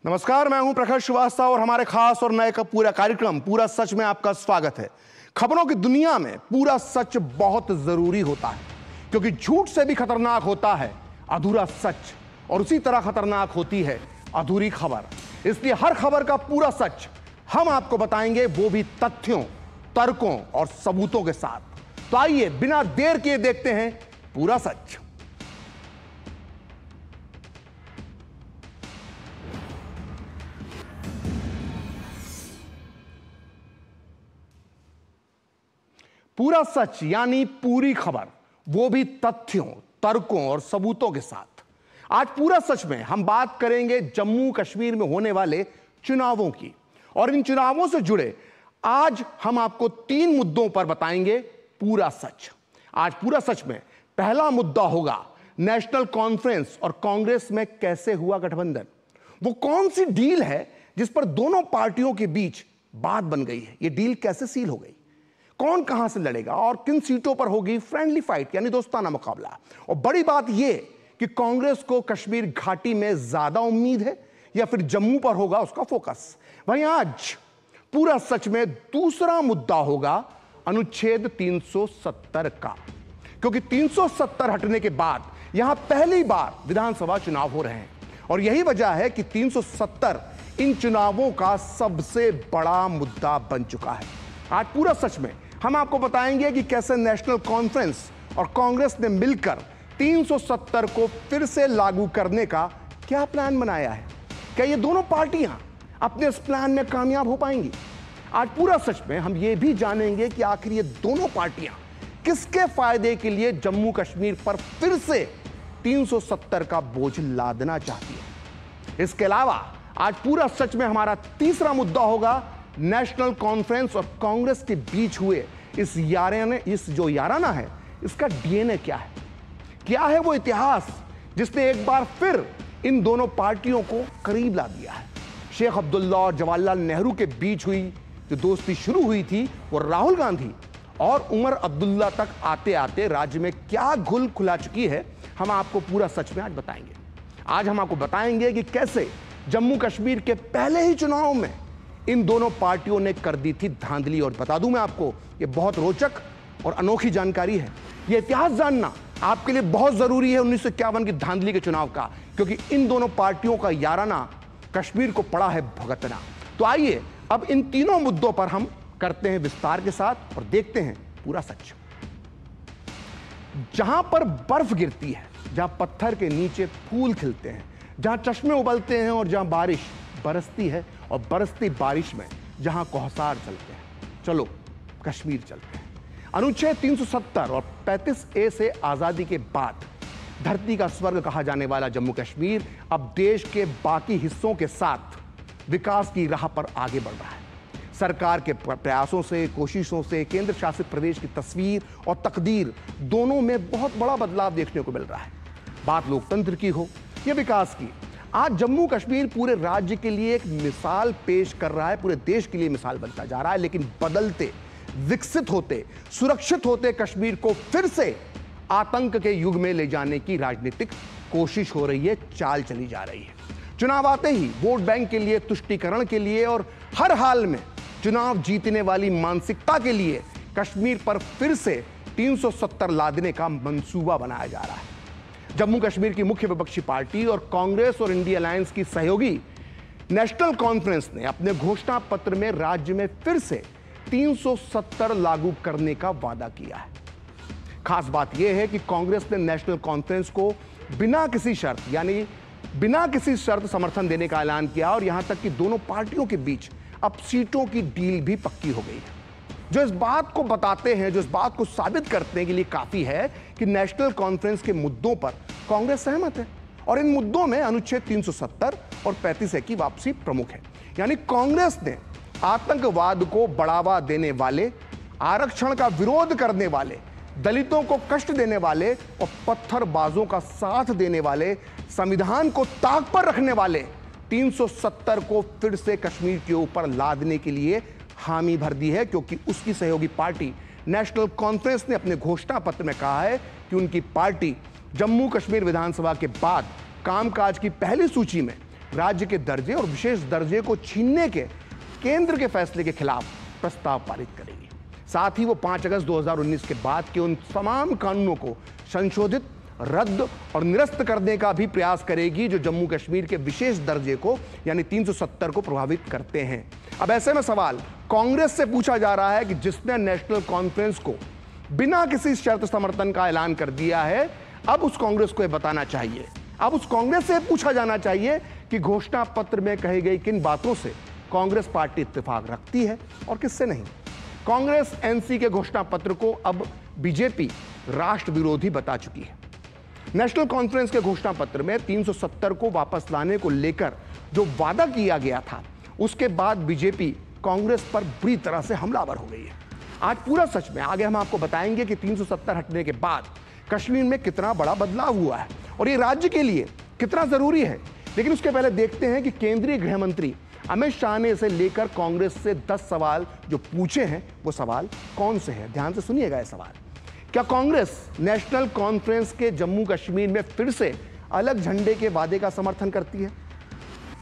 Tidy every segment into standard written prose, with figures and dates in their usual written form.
नमस्कार, मैं हूं प्रखर श्रीवास्तव और हमारे खास और नए का पूरा कार्यक्रम पूरा सच में आपका स्वागत है। खबरों की दुनिया में पूरा सच बहुत जरूरी होता है, क्योंकि झूठ से भी खतरनाक होता है अधूरा सच, और उसी तरह खतरनाक होती है अधूरी खबर। इसलिए हर खबर का पूरा सच हम आपको बताएंगे, वो भी तथ्यों, तर्कों और सबूतों के साथ। तो आइए बिना देर किए देखते हैं पूरा सच। पूरा सच यानी पूरी खबर, वो भी तथ्यों, तर्कों और सबूतों के साथ। आज पूरा सच में हम बात करेंगे जम्मू कश्मीर में होने वाले चुनावों की, और इन चुनावों से जुड़े आज हम आपको 3 मुद्दों पर बताएंगे पूरा सच। आज पूरा सच में पहला मुद्दा होगा नेशनल कॉन्फ्रेंस और कांग्रेस में कैसे हुआ गठबंधन। वो कौन सी डील है जिस पर दोनों पार्टियों के बीच बात बन गई है, ये डील कैसे सील हो गई, कौन कहां से लड़ेगा और किन सीटों पर होगी फ्रेंडली फाइट यानी दोस्ताना मुकाबला। और बड़ी बात यह कि कांग्रेस को कश्मीर घाटी में ज्यादा उम्मीद है या फिर जम्मू पर होगा उसका फोकस। वहीं आज पूरा सच में दूसरा मुद्दा होगा अनुच्छेद 370 का, क्योंकि 370 हटने के बाद यहां पहली बार विधानसभा चुनाव हो रहे हैं, और यही वजह है कि 370 इन चुनावों का सबसे बड़ा मुद्दा बन चुका है। आज पूरा सच में हम आपको बताएंगे कि कैसे नेशनल कॉन्फ्रेंस और कांग्रेस ने मिलकर 370 को फिर से लागू करने का क्या प्लान बनाया है। क्या ये दोनों पार्टियां अपने इस प्लान में कामयाब हो पाएंगी? आज पूरा सच में हम ये भी जानेंगे कि आखिर ये दोनों पार्टियां किसके फायदे के लिए जम्मू कश्मीर पर फिर से 370 का बोझ लादना चाहती है। इसके अलावा आज पूरा सच में हमारा तीसरा मुद्दा होगा नेशनल कॉन्फ्रेंस और कांग्रेस के बीच हुए इस जो याराना है, इसका डीएनए क्या है वो इतिहास जिसने एक बार फिर इन दोनों पार्टियों को करीब ला दिया है। शेख अब्दुल्ला और जवाहरलाल नेहरू के बीच हुई जो दोस्ती शुरू हुई थी, वो राहुल गांधी और उमर अब्दुल्ला तक आते आते राज्य में क्या घुल खुला चुकी है, हम आपको पूरा सच में आज बताएंगे। आज हम आपको बताएंगे कि कैसे जम्मू कश्मीर के पहले ही चुनाव में इन दोनों पार्टियों ने कर दी थी धांधली। और बता दूं मैं आपको, ये बहुत रोचक और अनोखी जानकारी है। ये इतिहास जानना आपके लिए बहुत जरूरी है 1951 की धांधली के चुनाव का, क्योंकि इन दोनों पार्टियों का याराना कश्मीर को पड़ा है भुगतना। तो आइए अब इन तीनों मुद्दों पर हम करते हैं विस्तार के साथ और देखते हैं पूरा सच। जहां पर बर्फ गिरती है, जहां पत्थर के नीचे फूल खिलते हैं, जहां चश्मे उबलते हैं और जहां बारिश बरसती है, और बरसती बारिश में जहां कोहसार चलते हैं, चलो कश्मीर चलते हैं। अनुच्छेद 370 और 35A से आजादी के बाद धरती का स्वर्ग कहा जाने वाला जम्मू कश्मीर अब देश के बाकी हिस्सों के साथ विकास की राह पर आगे बढ़ रहा है। सरकार के प्रयासों से, कोशिशों से केंद्र शासित प्रदेश की तस्वीर और तकदीर दोनों में बहुत बड़ा बदलाव देखने को मिल रहा है। बात लोकतंत्र की हो या विकास की, आज जम्मू कश्मीर पूरे राज्य के लिए एक मिसाल पेश कर रहा है, पूरे देश के लिए मिसाल बनता जा रहा है। लेकिन बदलते, विकसित होते, सुरक्षित होते कश्मीर को फिर से आतंक के युग में ले जाने की राजनीतिक कोशिश हो रही है, चाल चली जा रही है। चुनाव आते ही वोट बैंक के लिए, तुष्टीकरण के लिए और हर हाल में चुनाव जीतने वाली मानसिकता के लिए कश्मीर पर फिर से 370 लादने का मंसूबा बनाया जा रहा है। जम्मू कश्मीर की मुख्य विपक्षी पार्टी और कांग्रेस और इंडिया अलायंस की सहयोगी नेशनल कॉन्फ्रेंस ने अपने घोषणा पत्र में राज्य में फिर से 370 लागू करने का वादा किया है। खास बात यह है कि कांग्रेस ने नेशनल कॉन्फ्रेंस को बिना किसी शर्त समर्थन देने का ऐलान किया, और यहां तक कि दोनों पार्टियों के बीच अब सीटों की डील भी पक्की हो गई है, जो इस बात को बताते हैं, जो इस बात को साबित करने के लिए काफी है कि नेशनल कॉन्फ्रेंस के मुद्दों पर कांग्रेस सहमत है, और इन मुद्दों में अनुच्छेद 370 और 35A की वापसी प्रमुख है। यानी कांग्रेस ने आतंकवाद को बढ़ावा देने वाले, आरक्षण का विरोध करने वाले, दलितों को कष्ट देने वाले और पत्थरबाजों का साथ देने वाले, संविधान को ताक पर रखने वाले 370 को फिर से कश्मीर के ऊपर लादने के लिए हामी भर दी है, क्योंकि उसकी सहयोगी पार्टी नेशनल कॉन्फ्रेंस ने अपने घोषणा पत्र में कहा है कि उनकी पार्टी जम्मू कश्मीर विधानसभा के बाद कामकाज की पहली सूची में राज्य के दर्जे और विशेष दर्जे को छीनने के केंद्र के फैसले के खिलाफ प्रस्ताव पारित करेगी। साथ ही वो 5 अगस्त 2019 के बाद के उन तमाम कानूनों को संशोधित, रद्द और निरस्त करने का भी प्रयास करेगी जो जम्मू कश्मीर के विशेष दर्जे को यानी 370 को प्रभावित करते हैं। अब ऐसे में सवाल कांग्रेस से पूछा जा रहा है कि जिसने नेशनल कॉन्फ्रेंस को बिना किसी शर्त समर्थन का ऐलान कर दिया है, अब उस कांग्रेस को यह बताना चाहिए, अब उस कांग्रेस से पूछा जाना चाहिए कि घोषणा पत्र में कही गई किन बातों से कांग्रेस पार्टी इत्तेफाक रखती है और किससे नहीं। कांग्रेस एनसी के घोषणा पत्र को अब बीजेपी राष्ट्र विरोधी बता चुकी है। नेशनल कॉन्फ्रेंस के घोषणा पत्र में 370 को वापस लाने को लेकर जो वादा किया गया था, उसके बाद बीजेपी कांग्रेस पर बुरी तरह से हमलावर हो गई है। आज पूरा सच में आगे हम आपको बताएंगे कि 370 हटने के बाद कश्मीर में कितना बड़ा बदलाव हुआ है और ये राज्य के लिए कितना जरूरी है। लेकिन उसके पहले देखते हैं कि केंद्रीय गृह मंत्री अमित शाह ने इसे लेकर कांग्रेस से 10 सवाल जो पूछे हैं, वो सवाल कौन से हैं। ध्यान से सुनिएगा ये सवाल। क्या कांग्रेस नेशनल कॉन्फ्रेंस के जम्मू कश्मीर में फिर से अलग झंडे के वादे का समर्थन करती है?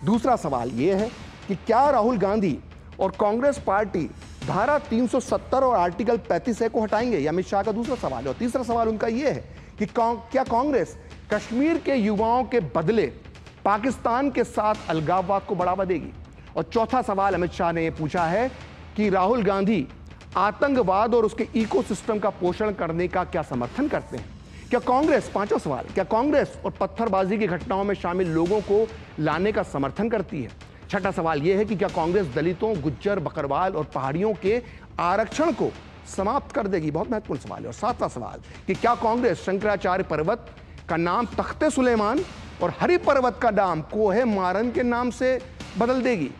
दूसरा सवाल यह है कि क्या राहुल गांधी और कांग्रेस पार्टी धारा 370 और आर्टिकल 35A को हटाएंगे? यह अमित शाह का दूसरा सवाल है। और तीसरा सवाल उनका यह है कि क्या कांग्रेस कश्मीर के युवाओं के बदले पाकिस्तान के साथ अलगाववाद को बढ़ावा देगी? और चौथा सवाल अमित शाह ने यह पूछा है कि राहुल गांधी आतंकवाद और उसके इकोसिस्टम का पोषण करने का क्या समर्थन करते हैं? क्या कांग्रेस, पांचवा सवाल, क्या कांग्रेस और पत्थरबाजी की घटनाओं में शामिल लोगों को लाने का समर्थन करती है? छठा सवाल यह है कि क्या कांग्रेस दलितों, गुज्जर, बकरवाल और पहाड़ियों के आरक्षण को समाप्त कर देगी? बहुत महत्वपूर्ण सवाल है। और सातवां सवाल कि क्या कांग्रेस शंकराचार्य पर्वत का नाम तख्ते सुलेमान और हरि पर्वत का नाम कोहे मारन के नाम से बदल देगी?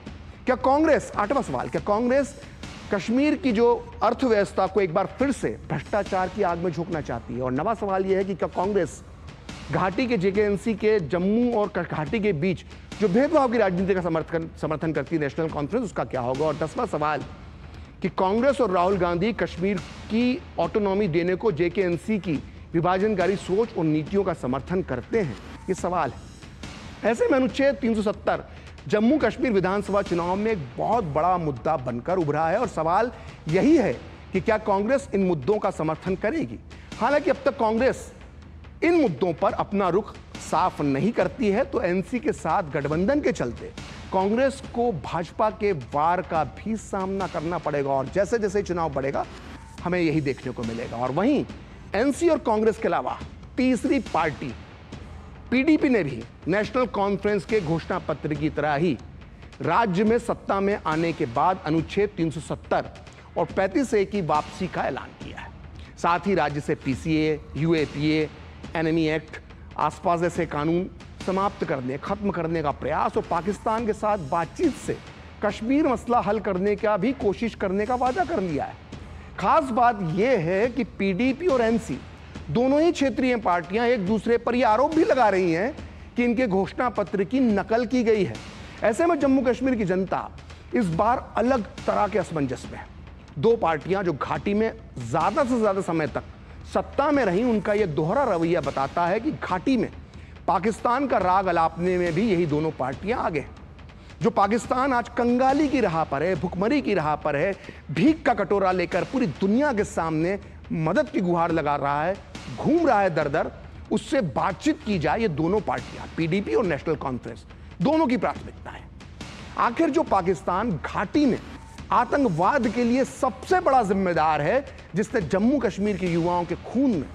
क्या कांग्रेस, आठवां सवाल, क्या कांग्रेस कश्मीर की जो अर्थव्यवस्था को एक बार फिर से भ्रष्टाचार की आग में झोंकना चाहती है? और नवा सवाल यह है कि क्या कांग्रेस घाटी के जेकेएनसी के जम्मू और घाटी के बीच जो भेदभाव की राजनीति का समर्थन करती है नेशनल कॉन्फ्रेंस, उसका क्या होगा? और 10वां सवाल कि कांग्रेस और राहुल गांधी कश्मीर की ऑटोनॉमी देने को जेकेएनसी की विभाजनकारी सोच और नीतियों का समर्थन करते हैं? ये सवाल है। ऐसे में अनुच्छेद 370 जम्मू कश्मीर विधानसभा चुनाव में एक बहुत बड़ा मुद्दा बनकर उभरा है और सवाल यही है कि क्या कांग्रेस इन मुद्दों का समर्थन करेगी? हालांकि अब तक कांग्रेस इन मुद्दों पर अपना रुख साफ नहीं करती है, तो एनसी के साथ गठबंधन के चलते कांग्रेस को भाजपा के वार का भी सामना करना पड़ेगा और जैसे जैसे चुनाव बढ़ेगा हमें यही देखने को मिलेगा। और वहीं एनसी और कांग्रेस के अलावा तीसरी पार्टी पीडीपी ने भी नेशनल कॉन्फ्रेंस के घोषणा पत्र की तरह ही राज्य में सत्ता में आने के बाद अनुच्छेद 370 और 35A की वापसी का ऐलान किया है। साथ ही राज्य से पीसीए, यूएपीए, एनएमई एक्ट, आसपास जैसे कानून समाप्त करने, खत्म करने का प्रयास और पाकिस्तान के साथ बातचीत से कश्मीर मसला हल करने का भी कोशिश करने का वादा कर लिया है। खास बात यह है कि पीडीपी और एनसी दोनों ही क्षेत्रीय पार्टियां एक दूसरे पर यह आरोप भी लगा रही हैं कि इनके घोषणा पत्र की नकल की गई है। ऐसे में जम्मू कश्मीर की जनता इस बार अलग तरह के असमंजस में है। दो पार्टियां जो घाटी में ज्यादा से ज्यादा समय तक सत्ता में रही, उनका यह दोहरा रवैया बताता है कि घाटी में पाकिस्तान का राग अलापने में भी यही दोनों पार्टियां आगे हैं। जो पाकिस्तान आज कंगाली की राह पर है, भुखमरी की राह पर है, भीख का कटोरा लेकर पूरी दुनिया के सामने मदद की गुहार लगा रहा है, घूम रहा है दर दर, उससे बातचीत की जाए। ये दोनों पार्टियां पीडीपी और नेशनल कॉन्फ्रेंस दोनों की प्राथमिकता है। आखिर जो पाकिस्तान घाटी में आतंकवाद के लिए सबसे बड़ा जिम्मेदार है, जिसने जम्मू कश्मीर के युवाओं के खून में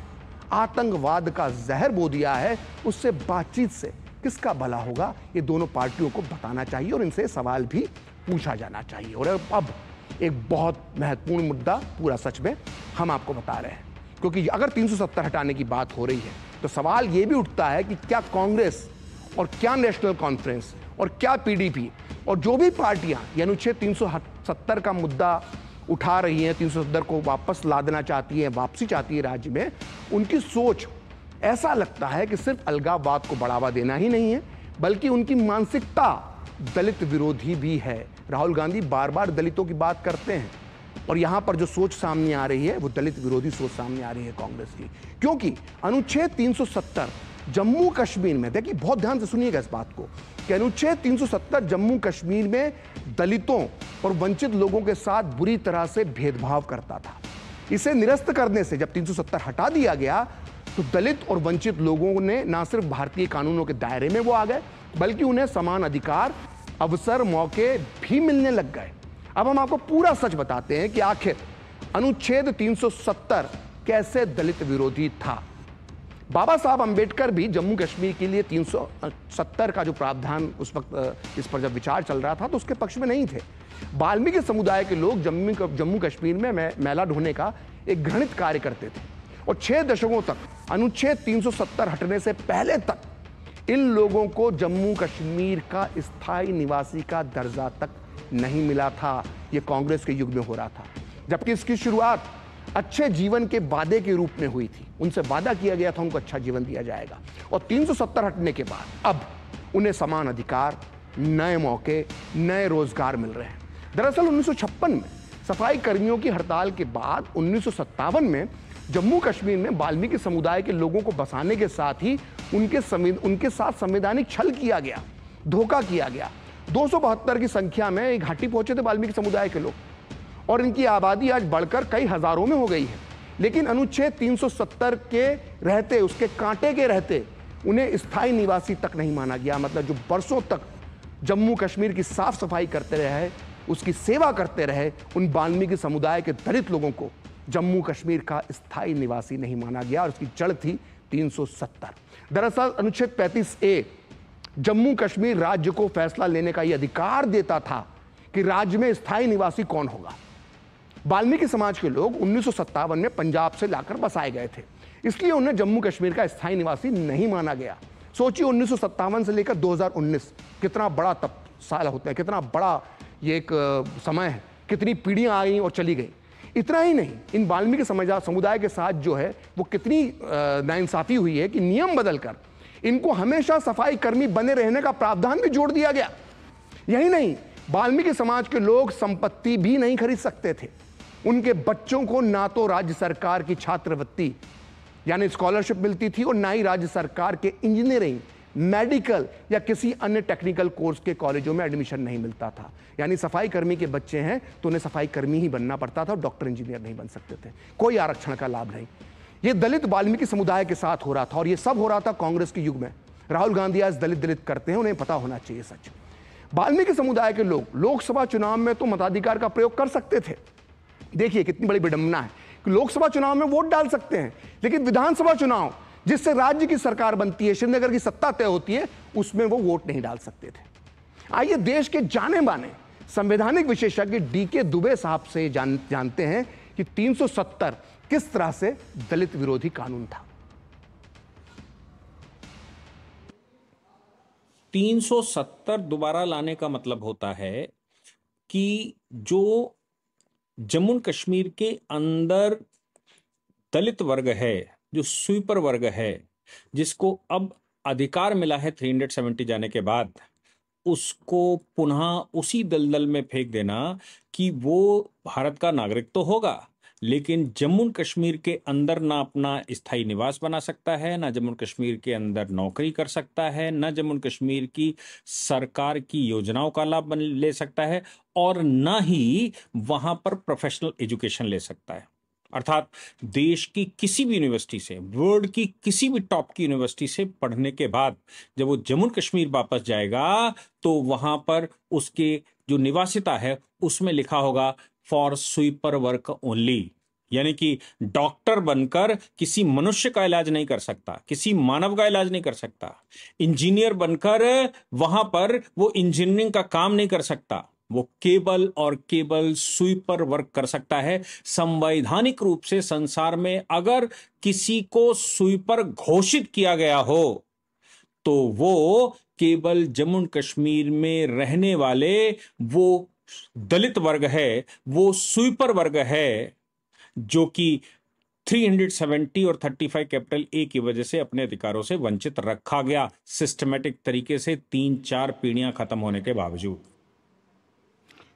आतंकवाद का जहर बो दिया है, उससे बातचीत से किसका भला होगा? ये दोनों पार्टियों को बताना चाहिए और इनसे सवाल भी पूछा जाना चाहिए। और अब एक बहुत महत्वपूर्ण मुद्दा पूरा सच में हम आपको बता रहे हैं, क्योंकि अगर 370 हटाने की बात हो रही है तो सवाल यह भी उठता है कि क्या कांग्रेस और क्या नेशनल कॉन्फ्रेंस और क्या पीडीपी और जो भी पार्टियां ये अनुच्छेद 370 का मुद्दा उठा रही हैं, 370 को वापस ला देना चाहती हैं, वापसी चाहती है राज्य में, उनकी सोच ऐसा लगता है कि सिर्फ अलगाववाद को बढ़ावा देना ही नहीं है, बल्कि उनकी मानसिकता दलित विरोधी भी है। राहुल गांधी बार बार दलितों की बात करते हैं और यहां पर जो सोच सामने आ रही है वो दलित विरोधी सोच सामने आ रही है कांग्रेस की, क्योंकि अनुच्छेद 370 जम्मू कश्मीर में, देखिए बहुत ध्यान से सुनिएगा इस बात को, कि अनुच्छेद 370 जम्मू कश्मीर में दलितों और वंचित लोगों के साथ बुरी तरह से भेदभाव करता था। इसे निरस्त करने से जब 370 हटा दिया गया तो दलित और वंचित लोगों ने ना सिर्फ भारतीय कानूनों के दायरे में वो आ गए, बल्कि उन्हें समान अधिकार, अवसर, मौके भी मिलने लग गए। अब हम आपको पूरा सच बताते हैं कि आखिर अनुच्छेद 370 कैसे दलित विरोधी था। बाबा साहब अंबेडकर भी जम्मू कश्मीर के लिए 370 का जो प्रावधान उस वक्त इस पर जब विचार चल रहा था तो उसके पक्ष में नहीं थे। वाल्मीकि समुदाय के लोग जम्मू कश्मीर में मैला ढोने का एक घृणित कार्य करते थे और 6 दशकों तक अनुच्छेद 370 हटने से पहले तक इन लोगों को जम्मू कश्मीर का स्थायी निवासी का दर्जा तक नहीं मिला था। यह कांग्रेस के युग में हो रहा था, जबकि इसकी शुरुआत अच्छे जीवन के वादे के रूप में हुई थी। उनसे वादा किया गया था उनको अच्छा जीवन दिया जाएगा, और 370 हटने के बाद अब उन्हें समान अधिकार, नए मौके, नए रोजगार मिल रहे हैं। दरअसल 1956 में सफाई कर्मियों की हड़ताल के बाद 1957 में जम्मू कश्मीर में वाल्मीकि समुदाय के लोगों को बसाने के साथ ही उनके साथ संवैधानिक छल किया गया, धोखा किया गया। 272 की संख्या में एक घाटी पहुंचे थे वाल्मीकि समुदाय के लोग, और इनकी आबादी आज बढ़कर कई हजारों में हो गई है। लेकिन अनुच्छेद 370 के रहते, उसके कांटे के रहते, उन्हें स्थायी निवासी तक नहीं माना गया। मतलब जो बरसों तक जम्मू कश्मीर की साफ सफाई करते रहे, उसकी सेवा करते रहे, उन वाल्मीकि समुदाय के दलित लोगों को जम्मू कश्मीर का स्थायी निवासी नहीं माना गया, और उसकी जड़ थी 370। दरअसल अनुच्छेद 35A जम्मू कश्मीर राज्य को फैसला लेने का यह अधिकार देता था कि राज्य में स्थायी निवासी कौन होगा। वाल्मीकि समाज के लोग 1957 में पंजाब से लाकर बसाए गए थे, इसलिए उन्हें जम्मू कश्मीर का स्थायी निवासी नहीं माना गया। सोचिए 1957 से लेकर 2019 कितना बड़ा तब साल होता है, कितना बड़ा ये एक समय है, कितनी पीढ़ियां आई और चली गई। इतना ही नहीं, इन वाल्मीकि समुदाय के साथ जो है वो कितनी नाइंसाफी हुई है कि नियम बदलकर इनको हमेशा सफाई कर्मी बने रहने का प्रावधान भी जोड़ दिया गया। यही नहीं, वाल्मीकि समाज के लोग संपत्ति भी नहीं खरीद सकते थे। उनके बच्चों को ना तो राज्य सरकार की छात्रवृत्ति यानी स्कॉलरशिप मिलती थी, और ना ही राज्य सरकार के इंजीनियरिंग, मेडिकल या किसी अन्य टेक्निकल कोर्स के कॉलेजों में एडमिशन नहीं मिलता था। यानी सफाई कर्मी के बच्चे हैं तो उन्हें सफाई कर्मी ही बनना पड़ता था, डॉक्टर इंजीनियर नहीं बन सकते थे। कोई आरक्षण का लाभ नहीं। यह दलित वाल्मीकि समुदाय के साथ हो रहा था, और यह सब हो रहा था कांग्रेस के युग में। राहुल गांधी आज दलित दलित करते हैं, उन्हें पता होना चाहिए सच। वाल्मीकि समुदाय के लोग लोकसभा चुनाव में तो मताधिकार का प्रयोग कर सकते थे। देखिए कितनी बड़ी विडंबना है कि लोकसभा चुनाव में वोट डाल सकते हैं, लेकिन विधानसभा चुनाव जिससे राज्य की सरकार बनती है, श्रीनगर की सत्ता तय होती है, उसमें वो वोट नहीं डाल सकते थे। आइए देश के जाने माने संवैधानिक विशेषज्ञ डीके दुबे साहब से जानते हैं कि 370 किस तरह से दलित विरोधी कानून था। 370 दोबारा लाने का मतलब होता है कि जो जम्मू कश्मीर के अंदर दलित वर्ग है, जो स्वीपर वर्ग है, जिसको अब अधिकार मिला है 370 जाने के बाद, उसको पुनः उसी दलदल में फेंक देना कि वो भारत का नागरिक तो होगा, लेकिन जम्मू कश्मीर के अंदर ना अपना स्थायी निवास बना सकता है, ना जम्मू कश्मीर के अंदर नौकरी कर सकता है, ना जम्मू कश्मीर की सरकार की योजनाओं का लाभ ले सकता है, और ना ही वहां पर प्रोफेशनल एजुकेशन ले सकता है। अर्थात देश की किसी भी यूनिवर्सिटी से, वर्ल्ड की किसी भी टॉप की यूनिवर्सिटी से पढ़ने के बाद जब वो जम्मू कश्मीर वापस जाएगा तो वहां पर उसके जो निवासिता है उसमें लिखा होगा फॉर स्वीपर वर्क ओनली। यानी कि डॉक्टर बनकर किसी मनुष्य का इलाज नहीं कर सकता, किसी मानव का इलाज नहीं कर सकता। इंजीनियर बनकर वहां पर वो इंजीनियरिंग का काम नहीं कर सकता, वो केवल और केवल स्वीपर वर्क कर सकता है। संवैधानिक रूप से संसार में अगर किसी को स्वीपर घोषित किया गया हो तो वो केवल जम्मू कश्मीर में रहने वाले वो दलित वर्ग है, वो स्वीपर वर्ग है, जो कि 370 और 35 कैपिटल ए की वजह से अपने अधिकारों से वंचित रखा गया, सिस्टमैटिक तरीके से 3-4 पीढ़ियां खत्म होने के बावजूद।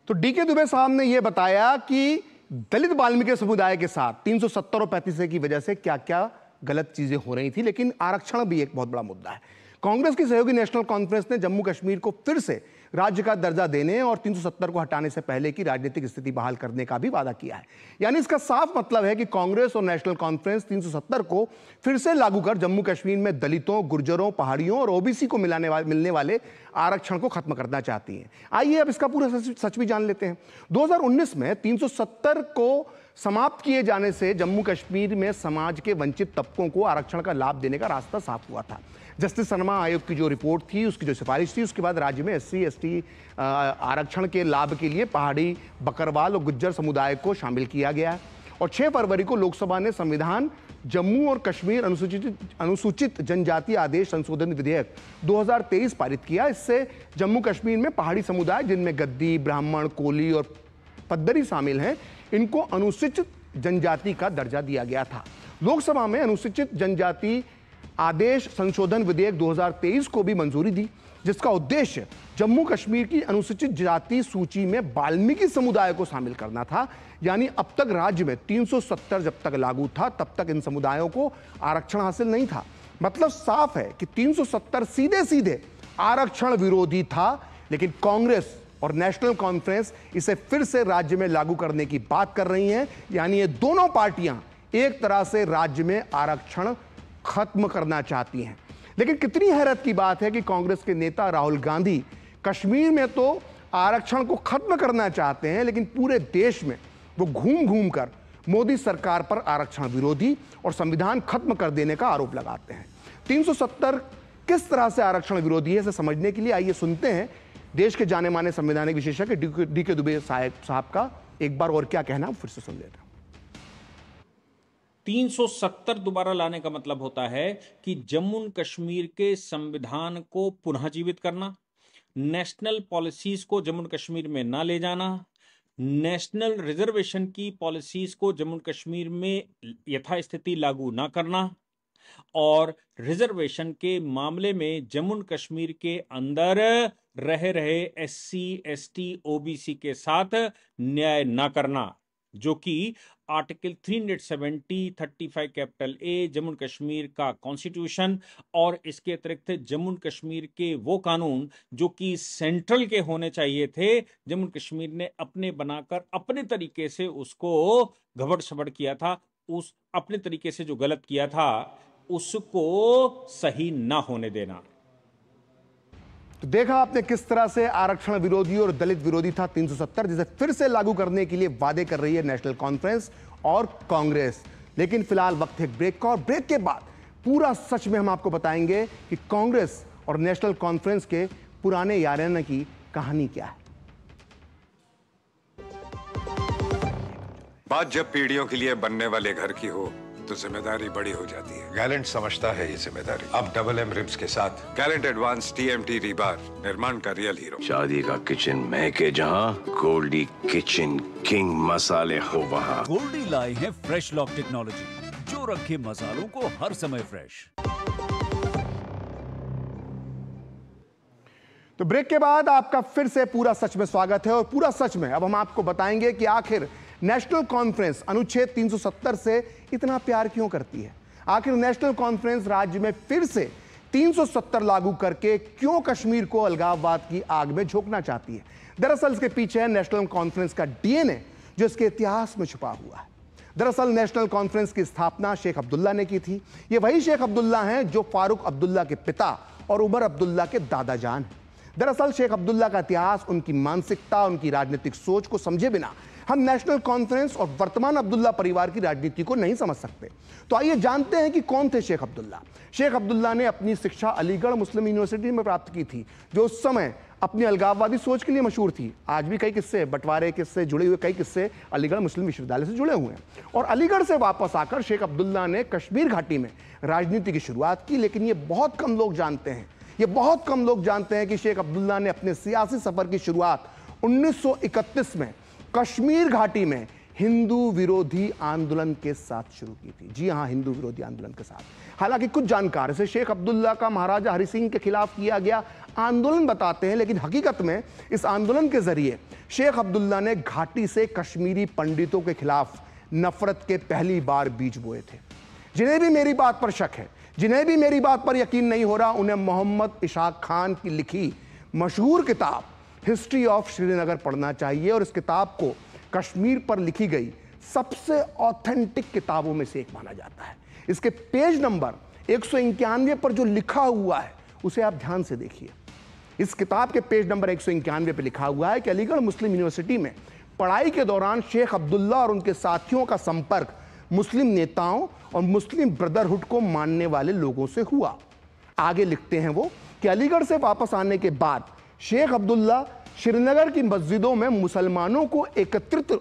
तो डीके दुबे साहब ने यह बताया कि दलित वाल्मीकि समुदाय के साथ 370 और 35 की वजह से क्या क्या गलत चीजें हो रही थी, लेकिन आरक्षण भी एक बहुत बड़ा मुद्दा है। कांग्रेस की सहयोगी नेशनल कॉन्फ्रेंस ने जम्मू कश्मीर को फिर से राज्य का दर्जा देने और 370 को हटाने से पहले की राजनीतिक स्थिति बहाल करने का भी वादा किया है। यानी इसका साफ मतलब है कि कांग्रेस और नेशनल कॉन्फ्रेंस 370 को फिर से लागू कर जम्मू कश्मीर में दलितों, गुर्जरों, पहाड़ियों और ओबीसी को मिलने वाले आरक्षण को खत्म करना चाहती हैं। आइए अब इसका पूरा सच भी जान लेते हैं। 2019 में 370 को समाप्त किए जाने से जम्मू कश्मीर में समाज के वंचित तबकों को आरक्षण का लाभ देने का रास्ता साफ हुआ था। जस्टिस शर्मा आयोग की जो रिपोर्ट थी, उसकी जो सिफारिश थी, उसके बाद राज्य में SC/ST आरक्षण के लाभ के लिए पहाड़ी, बकरवाल और गुज्जर समुदाय को शामिल किया गया और 6 फरवरी को लोकसभा ने संविधान जम्मू और कश्मीर अनुसूचित जनजाति आदेश संशोधन विधेयक 2023 पारित किया। इससे जम्मू कश्मीर में पहाड़ी समुदाय, जिनमें गद्दी, ब्राह्मण, कोली और पद्दरी शामिल हैं, इनको अनुसूचित जनजाति का दर्जा दिया गया था। लोकसभा में अनुसूचित जनजाति आदेश संशोधन विधेयक 2023 को भी मंजूरी दी, जिसका उद्देश्य जम्मू कश्मीर की अनुसूचित जाति सूची में वाल्मीकि समुदाय को शामिल करना था। यानी अब तक राज्य में 370 जब तक लागू था, तब तक इन समुदायों को आरक्षण हासिल नहीं था। मतलब साफ है कि 370 सीधे सीधे आरक्षण विरोधी था, लेकिन कांग्रेस और नेशनल कॉन्फ्रेंस इसे फिर से राज्य में लागू करने की बात कर रही हैं। यानी ये दोनों पार्टियां एक तरह से राज्य में आरक्षण खत्म करना चाहती हैं। लेकिन कितनी हैरत की बात है कि कांग्रेस के नेता राहुल गांधी कश्मीर में तो आरक्षण को खत्म करना चाहते हैं, लेकिन पूरे देश में वो घूम घूम कर मोदी सरकार पर आरक्षण विरोधी और संविधान खत्म कर देने का आरोप लगाते हैं। 370 किस तरह से आरक्षण विरोधी है, इसे समझने के लिए आइए सुनते हैं देश के जाने माने संवैधानिक विशेषज्ञ DK दुबे साहब का एक बार और क्या कहना, फिर से सुन लेते हैं। 370 दोबारा लाने का मतलब होता है कि जम्मू कश्मीर के संविधान को पुनः जीवित करना, नेशनल पॉलिसीज को जम्मू कश्मीर में ना ले जाना, नेशनल रिजर्वेशन की पॉलिसीज को जम्मू कश्मीर में यथास्थिति लागू ना करना और रिजर्वेशन के मामले में जम्मू कश्मीर के अंदर रहे SC/ST OBC के साथ न्याय ना करना, जो कि article 370 35 capital A Jammu Kashmir का कॉन्स्टिट्यूशन और इसके अतिरिक्त जम्मू कश्मीर के वो कानून जो कि सेंट्रल के होने चाहिए थे, जम्मू कश्मीर ने अपने बनाकर अपने तरीके से उसको घबड़ शबड़ किया था। उस अपने तरीके से जो गलत किया था उसको सही ना होने देना। तो देखा आपने किस तरह से आरक्षण विरोधी और दलित विरोधी था 370, जिसे फिर से लागू करने के लिए वादे कर रही है नेशनल कॉन्फ्रेंस और कांग्रेस। लेकिन फिलहाल वक्त है ब्रेक का, और ब्रेक के बाद पूरा सच में हम आपको बताएंगे कि कांग्रेस और नेशनल कॉन्फ्रेंस के पुराने याराना की कहानी क्या है। बात जब पीढ़ियों के लिए बनने वाले घर की हो तो जिम्मेदारी बड़ी हो जाती है। गैलेंट समझता है ये जिम्मेदारी। अब डबल M रिब्स के साथ गैलेंट एडवांस TMT रीबार, निर्माण का रियल हीरो। शादी का किचन महके जहां, गोल्डी किचन किंग मसाले हो वहां। गोल्डी लाए हैं फ्रेश लॉक टेक्नोलॉजी, जो रखे मसालों को हर समय फ्रेश। तो ब्रेक के बाद आपका फिर से पूरा सच में स्वागत है, और पूरा सच में अब हम आपको बताएंगे कि आखिर नेशनल कॉन्फ्रेंस अनुच्छेद 370 से इतना प्यार क्यों करती है। आखिर नेशनल कॉन्फ्रेंस राज्य में फिर से 370 लागू करके क्यों कश्मीर को अलगाववाद की आग में झोंकना चाहती है। दरअसल इसके पीछे है नेशनल कॉन्फ्रेंस का DNA, जो इसके इतिहास में छुपा हुआ है। दरअसल नेशनल कॉन्फ्रेंस की स्थापना शेख अब्दुल्ला ने की थी। ये वही शेख अब्दुल्ला हैं जो फारूक अब्दुल्ला के पिता और उमर अब्दुल्ला के दादा जान हैं। दरअसल शेख अब्दुल्ला का इतिहास, उनकी मानसिकता, उनकी राजनीतिक सोच को समझे बिना हम नेशनल कॉन्फ्रेंस और वर्तमान अब्दुल्ला परिवार की राजनीति को नहीं समझ सकते। तो आइए जानते हैं कि कौन थे शेख अब्दुल्ला। शेख अब्दुल्ला ने अपनी शिक्षा अलीगढ़ मुस्लिम यूनिवर्सिटी में प्राप्त की थी, जो उस समय अपनी अलगाववादी सोच के लिए मशहूर थी। आज भी कई किस्से, बंटवारे किस्से जुड़े हुए कई किस्से अलीगढ़ मुस्लिम विश्वविद्यालय से जुड़े हुए हैं। और अलीगढ़ से वापस आकर शेख अब्दुल्ला ने कश्मीर घाटी में राजनीति की शुरुआत की। लेकिन ये बहुत कम लोग जानते हैं कि शेख अब्दुल्ला ने अपने सियासी सफर की शुरुआत 1931 में कश्मीर घाटी में हिंदू विरोधी आंदोलन के साथ शुरू की थी। जी हां, हिंदू विरोधी आंदोलन के साथ। हालांकि कुछ जानकार इसे शेख अब्दुल्ला का महाराजा हरि सिंह के खिलाफ किया गया आंदोलन बताते हैं, लेकिन हकीकत में इस आंदोलन के जरिए शेख अब्दुल्ला ने घाटी से कश्मीरी पंडितों के खिलाफ नफरत के पहली बार बीज बोए थे। जिन्हें भी मेरी बात पर शक है, जिन्हें भी मेरी बात पर यकीन नहीं हो रहा, उन्हें मोहम्मद इशाक खान की लिखी मशहूर किताब हिस्ट्री ऑफ श्रीनगर पढ़ना चाहिए। और इस किताब को कश्मीर पर लिखी गई सबसे ऑथेंटिक किताबों में से एक माना जाता है। इसके पेज नंबर 191 पर जो लिखा हुआ है उसे आप ध्यान से देखिए। इस किताब के पेज नंबर 191 पर लिखा हुआ है कि अलीगढ़ मुस्लिम यूनिवर्सिटी में पढ़ाई के दौरान शेख अब्दुल्ला और उनके साथियों का संपर्क मुस्लिम नेताओं और मुस्लिम ब्रदरहुड को मानने वाले लोगों से हुआ। आगे लिखते हैं वो कि अलीगढ़ से वापस आने के बाद शेख अब्दुल्ला श्रीनगर की मस्जिदों में मुसलमानों को एकत्रित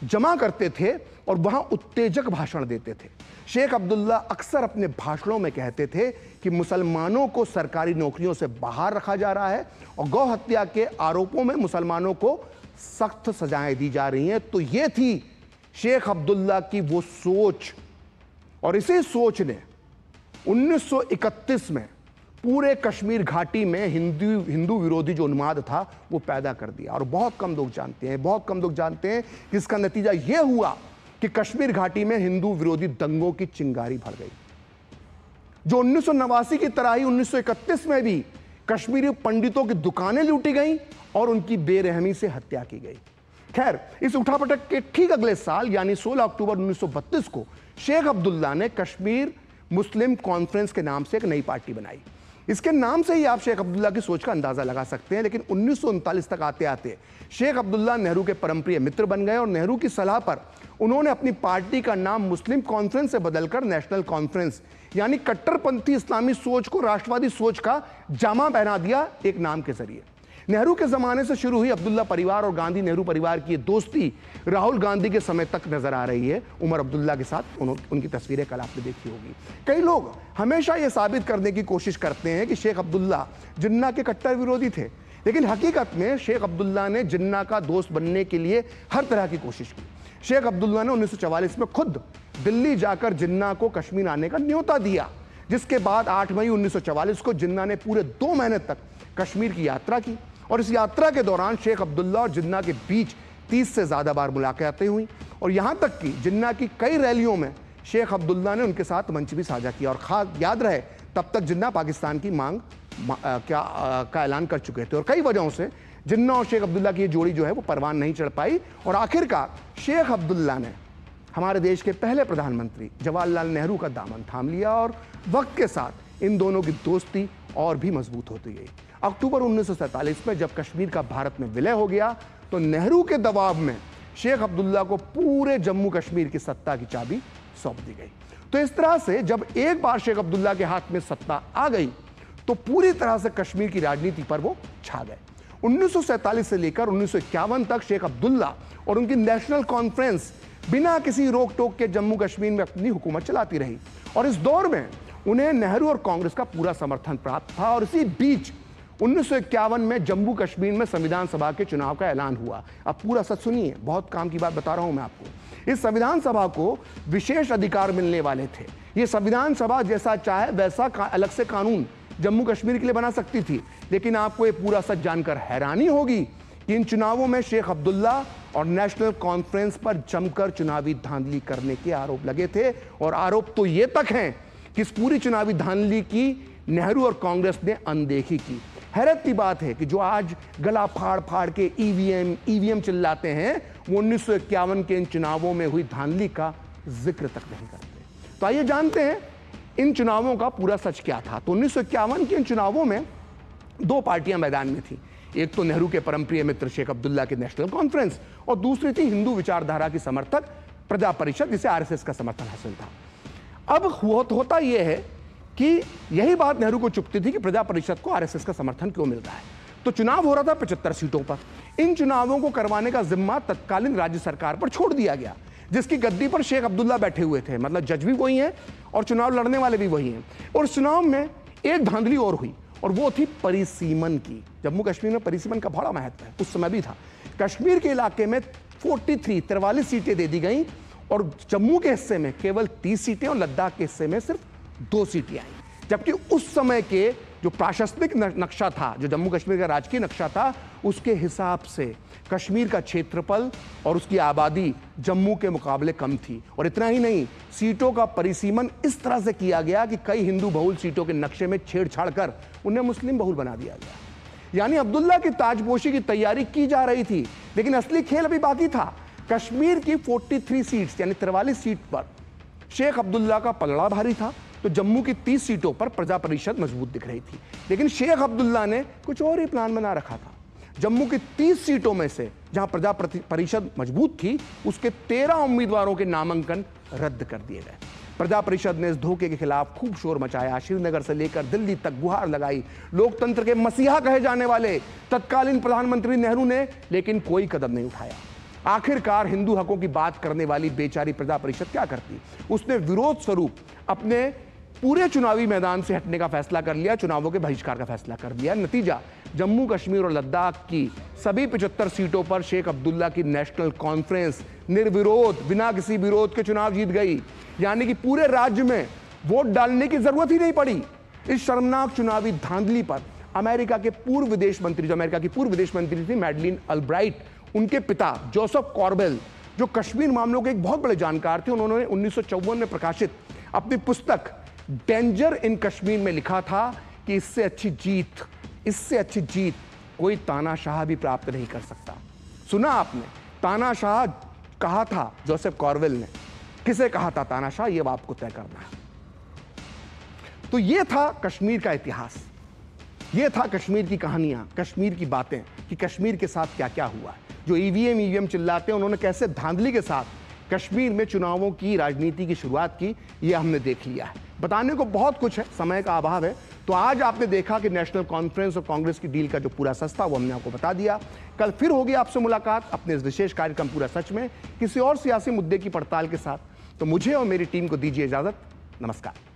जमा करते थे और वहां उत्तेजक भाषण देते थे। शेख अब्दुल्ला अक्सर अपने भाषणों में कहते थे कि मुसलमानों को सरकारी नौकरियों से बाहर रखा जा रहा है और गौ हत्या के आरोपों में मुसलमानों को सख्त सजाएं दी जा रही हैं। तो यह थी शेख अब्दुल्ला की वो सोच, और इसी सोच ने 1931 में पूरे कश्मीर घाटी में हिंदू विरोधी जो उन्माद था वो पैदा कर दिया। और बहुत कम लोग जानते हैं कि इसका नतीजा यह हुआ कि कश्मीर घाटी में हिंदू विरोधी दंगों की चिंगारी भर गई, जो 1989 की तरह ही 1931 में भी कश्मीरी पंडितों की दुकानें लूटी गईं और उनकी बेरहमी से हत्या की गई। खैर, इस उठापटक के ठीक अगले साल यानी 16 अक्टूबर 1932 को शेख अब्दुल्ला ने कश्मीर मुस्लिम कॉन्फ्रेंस के नाम से एक नई पार्टी बनाई। इसके नाम से ही आप शेख अब्दुल्ला की सोच का अंदाजा लगा सकते हैं। लेकिन 1939 तक आते आते शेख अब्दुल्ला नेहरू के परमप्रिय मित्र बन गए और नेहरू की सलाह पर उन्होंने अपनी पार्टी का नाम मुस्लिम कॉन्फ्रेंस से बदलकर नेशनल कॉन्फ्रेंस यानी कट्टरपंथी इस्लामी सोच को राष्ट्रवादी सोच का जामा पहना दिया एक नाम के जरिए। नेहरू के जमाने से शुरू हुई अब्दुल्ला परिवार और गांधी नेहरू परिवार की दोस्ती राहुल गांधी के समय तक नजर आ रही है। उमर अब्दुल्ला के साथ उनकी तस्वीरें कल आपने देखी होगी। कई लोग हमेशा यह साबित करने की कोशिश करते हैं कि शेख अब्दुल्ला जिन्ना के कट्टर विरोधी थे, लेकिन हकीकत में शेख अब्दुल्ला ने जिन्ना का दोस्त बनने के लिए हर तरह की कोशिश की। शेख अब्दुल्ला ने 1944 में खुद दिल्ली जाकर जिन्ना को कश्मीर आने का न्योता दिया, जिसके बाद 8 मई 1944 को जिन्ना ने पूरे 2 महीने तक कश्मीर की यात्रा की। और इस यात्रा के दौरान शेख अब्दुल्ला और जिन्ना के बीच 30 से ज्यादा बार मुलाकातें हुई और यहां तक कि जिन्ना की कई रैलियों में शेख अब्दुल्ला ने उनके साथ मंच भी साझा किया। और खास याद रहे, तब तक जिन्ना पाकिस्तान की मांग का ऐलान कर चुके थे और कई वजहों से जिन्ना और शेख अब्दुल्ला की ये जोड़ी जो है वो परवान नहीं चढ़ पाई। और आखिरकार शेख अब्दुल्ला ने हमारे देश के पहले प्रधानमंत्री जवाहरलाल नेहरू का दामन थाम लिया और वक्त के साथ इन दोनों की दोस्ती और भी मजबूत होती गई। अक्टूबर 1947 में जब कश्मीर का भारत में विलय हो गया तो नेहरू के दबाव में शेख अब्दुल्ला को पूरे जम्मू कश्मीर की सत्ता की चाबी सौंप दी गई। तो इस तरह से जब एक बार शेख अब्दुल्ला के हाथ में सत्ता आ गई तो पूरी तरह से कश्मीर की राजनीति पर वो छा गए। 1947 से लेकर 1951 तक शेख अब्दुल्ला और उनकी नेशनल कॉन्फ्रेंस बिना किसी रोक टोक के जम्मू कश्मीर में अपनी हुकूमत चलाती रही और इस दौर में उन्हें नेहरू और कांग्रेस का पूरा समर्थन प्राप्त था। और इसी बीच 1951 में जम्मू कश्मीर में संविधान सभा के चुनाव का ऐलान हुआ। अब पूरा सच सुनिए, बहुत काम की बात बता रहा हूं मैं आपको। इस संविधान सभा को विशेष अधिकार मिलने वाले थे। ये संविधान सभा जैसा चाहे वैसा अलग से कानून जम्मू कश्मीर के लिए बना सकती थी। लेकिन आपको ये पूरा सच जानकर हैरानी होगी कि इन चुनावों में शेख अब्दुल्ला और नेशनल कॉन्फ्रेंस पर जमकर चुनावी धांधली करने के आरोप लगे थे। और आरोप तो ये तक हैं कि इस पूरी चुनावी धांधली की नेहरू और कांग्रेस ने अनदेखी की। हैरत की बात है कि जो आज गला फाड़ फाड़ के ईवीएम चिल्लाते हैं वो 1951 के इन चुनावों में हुई धांधली का जिक्र तक नहीं करते। तो आइए जानते हैं इन चुनावों का पूरा सच क्या था। तो 1951 के इन चुनावों में 2 पार्टियां मैदान में थी। एक तो नेहरू के परमप्रिय मित्र शेख अब्दुल्ला की नेशनल कॉन्फ्रेंस और दूसरी थी हिंदू विचारधारा की समर्थक प्रजा परिषद, जिसे आरएसएस का समर्थन हासिल था। अब होता यह है कि यही बात नेहरू को चुभती थी कि प्रजा परिषद को आरएसएस का समर्थन क्यों मिल रहा है। तो चुनाव हो रहा था 75 सीटों पर। इन चुनावों को करवाने का जिम्मा तत्कालीन राज्य सरकार पर छोड़ दिया गया, जिसकी गद्दी पर शेख अब्दुल्ला बैठे हुए थे। मतलब जज भी वही हैं और चुनाव लड़ने वाले भी वही हैं। और चुनाव में एक धांधली और हुई और वो थी परिसीमन की। जम्मू कश्मीर में परिसीमन का बड़ा महत्व है, उस समय भी था। कश्मीर के इलाके में 43 सीटें दे दी गई और जम्मू के हिस्से में केवल 30 सीटें और लद्दाख के हिस्से में सिर्फ 2 सीटें आई। जबकि उस समय के जो प्रशासनिक नक्शा था, जो जम्मू कश्मीर का राजकीय नक्शा था, उसके हिसाब से कश्मीर का क्षेत्रफल और उसकी आबादी जम्मू के मुकाबले कम थी। और इतना ही नहीं, सीटों का परिसीमन इस तरह से किया गया कि कई हिंदू बहुल सीटों के नक्शे में छेड़छाड़ कर उन्हें मुस्लिम बहुल बना दिया गया। यानी अब्दुल्ला की ताजपोशी की तैयारी की जा रही थी, लेकिन असली खेल अभी बाकी था। कश्मीर की 43 सीट्स यानी 43 सीट पर शेख अब्दुल्ला का पलड़ा भारी था, तो जम्मू की 30 सीटों पर प्रजा परिषद मजबूत दिख रही थी। लेकिन शेख अब्दुल्ला ने कुछ और ही प्लान बना रखा था। जम्मू की 30 सीटों में से जहां प्रजा परिषद मजबूत थी, उसके 13 उम्मीदवारों के नामांकन रद्द कर दिए गए। प्रजा परिषद ने इस धोखे के खिलाफ खूब शोर मचाया, श्रीनगर से लेकर दिल्ली तक गुहार लगाई। लोकतंत्र के मसीहा कहे जाने वाले तत्कालीन प्रधानमंत्री नेहरू ने लेकिन कोई कदम नहीं उठाया। आखिरकार हिंदू हकों की बात करने वाली बेचारी प्रजा परिषद क्या करती? उसने विरोध स्वरूप अपने पूरे चुनावी मैदान से हटने का फैसला कर लिया, चुनावों के बहिष्कार का फैसला कर दिया। नतीजा, जम्मू कश्मीर और लद्दाख की सभी 75 सीटों पर शेख अब्दुल्ला की नेशनल कॉन्फ्रेंस निर्विरोध, बिना किसी विरोध के चुनाव जीत गई। यानी कि पूरे राज्य में वोट डालने की जरूरत ही नहीं पड़ी। इस शर्मनाक चुनावी धांधली पर अमेरिका के पूर्व विदेश मंत्री, जो अमेरिका की पूर्व विदेश मंत्री थी मैडलिन अल्ब्राइट, उनके पिता जोसेफ कॉर्बेल, जो कश्मीर मामलों के एक बहुत बड़े जानकार थे, उन्होंने 1954 में प्रकाशित अपनी पुस्तक डेंजर इन कश्मीर में लिखा था कि इससे अच्छी जीत कोई तानाशाह भी प्राप्त नहीं कर सकता। सुना आपने, तानाशाह कहा था जोसेफ कॉर्बेल ने। किसे कहा था तानाशाह, यह आपको तय करना है। तो यह था कश्मीर का इतिहास, यह था कश्मीर की कहानियां, कश्मीर की बातें कि कश्मीर के साथ क्या क्या हुआ है। जो ईवीएम चिल्लाते हैं, उन्होंने कैसे धांधली के साथ कश्मीर में चुनावों की राजनीति की शुरुआत की, यह हमने देख लिया है। बताने को बहुत कुछ है, समय का अभाव है। तो आज आपने देखा कि नेशनल कॉन्फ्रेंस और कांग्रेस की डील का जो पूरा सस्ता, वो हमने आपको बता दिया। कल फिर होगी आपसे मुलाकात अपने इस विशेष कार्यक्रम पूरा सच में किसी और सियासी मुद्दे की पड़ताल के साथ। तो मुझे और मेरी टीम को दीजिए इजाजत। नमस्कार।